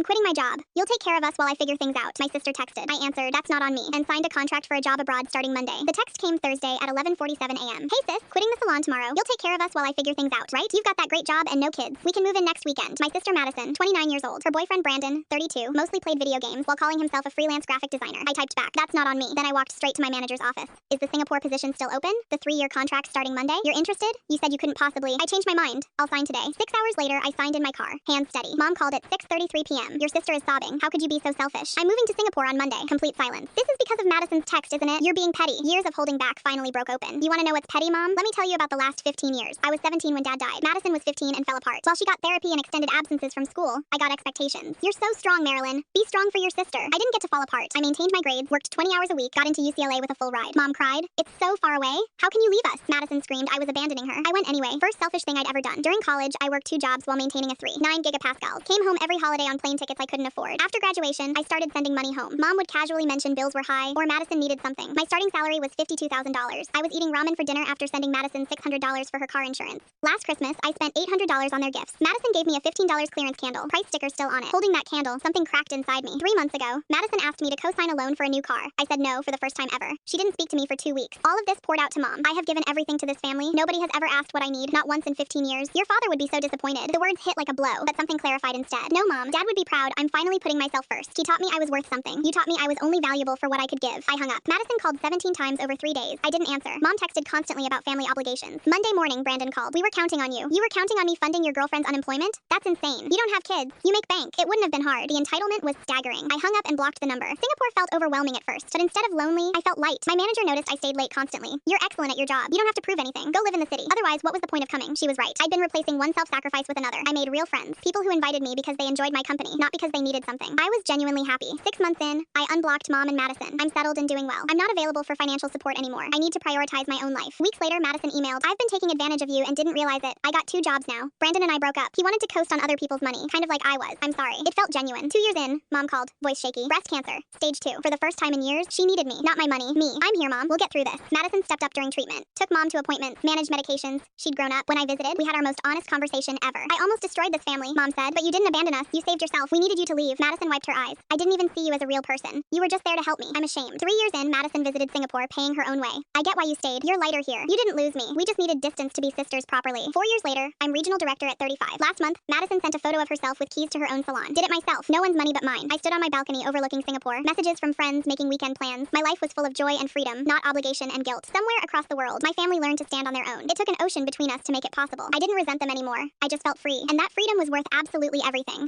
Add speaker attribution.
Speaker 1: I'm quitting my job. You'll take care of us while I figure things out, my sister texted. I answered, that's not on me, and signed a contract for a job abroad starting Monday. The text came Thursday at 11:47 a.m. Hey sis, quitting the salon tomorrow. You'll take care of us while I figure things out, right? You've got that great job and no kids. We can move in next weekend. My sister Madison, 29 years old. Her boyfriend Brandon, 32, mostly played video games while calling himself a freelance graphic designer. I typed back, that's not on me. Then I walked straight to my manager's office. Is the Singapore position still open? The 3-year contract starting Monday? You're interested? You said you couldn't possibly. I changed my mind. I'll sign today. 6 hours later, I signed in my car. Hands steady. Mom called at 6:33 p.m. Your sister is sobbing. How could you be so selfish? I'm moving to Singapore on Monday. Complete silence. This is because of Madison's text, isn't it? You're being petty. Years of holding back finally broke open. You want to know what's petty, Mom? Let me tell you about the last 15 years. I was 17 when Dad died. Madison was 15 and fell apart. While she got therapy and extended absences from school, I got expectations. You're so strong, Marilyn. Be strong for your sister. I didn't get to fall apart. I maintained my grades, worked 20 hours a week, got into UCLA with a full ride. Mom cried. It's so far away. How can you leave us? Madison screamed. I was abandoning her. I went anyway. First selfish thing I'd ever done. During college, I worked 2 jobs while maintaining a 3.9 gigapascal. Came home every holiday on plane tickets I couldn't afford. After graduation, I started sending money home. Mom would casually mention bills were high or Madison needed something. My starting salary was $52,000. I was eating ramen for dinner after sending Madison $600 for her car insurance. Last Christmas, I spent $800 on their gifts. Madison gave me a $15 clearance candle. Price sticker still on it. Holding that candle, something cracked inside me. 3 months ago, Madison asked me to co-sign a loan for a new car. I said no for the first time ever. She didn't speak to me for 2 weeks. All of this poured out to Mom. I have given everything to this family. Nobody has ever asked what I need, not once in 15 years. Your father would be so disappointed. The words hit like a blow, but something clarified instead. No, Mom. Dad would be proud. I'm finally putting myself first. He taught me I was worth something. You taught me I was only valuable for what I could give. I hung up. Madison called 17 times over 3 days. I didn't answer. Mom texted constantly about family obligations. Monday morning, Brandon called. We were counting on you. You were counting on me funding your girlfriend's unemployment? That's insane. You don't have kids. You make bank. It wouldn't have been hard. The entitlement was staggering. I hung up and blocked the number. Singapore felt overwhelming at first, but instead of lonely, I felt light. My manager noticed I stayed late constantly. You're excellent at your job. You don't have to prove anything. Go live in the city. Otherwise, what was the point of coming? She was right. I'd been replacing one self-sacrifice with another. I made real friends. People who invited me because they enjoyed my company, not because they needed something. I was genuinely happy. 6 months in, I unblocked Mom and Madison. I'm settled and doing well. I'm not available for financial support anymore. I need to prioritize my own life. Weeks later, Madison emailed, I've been taking advantage of you and didn't realize it. I got 2 jobs now. Brandon and I broke up. He wanted to coast on other people's money, kind of like I was. I'm sorry. It felt genuine. 2 years in, Mom called, voice shaky. Breast cancer, stage 2. For the first time in years, she needed me, not my money. Me. I'm here, Mom. We'll get through this. Madison stepped up during treatment, took Mom to appointments, managed medications. She'd grown up. When I visited, we had our most honest conversation ever. I almost destroyed this family, Mom said, but you didn't abandon us. You saved yourself. We needed you to leave. Madison wiped her eyes. I didn't even see you as a real person. You were just there to help me. I'm ashamed. 3 years in, Madison visited Singapore, paying her own way. I get why you stayed. You're lighter here. You didn't lose me. We just needed distance to be sisters properly. 4 years later, I'm regional director at 35. Last month, Madison sent a photo of herself with keys to her own salon. Did it myself. No one's money but mine. I stood on my balcony overlooking Singapore. Messages from friends making weekend plans. My life was full of joy and freedom, not obligation and guilt. Somewhere across the world, my family learned to stand on their own. It took an ocean between us to make it possible. I didn't resent them anymore. I just felt free. And that freedom was worth absolutely everything.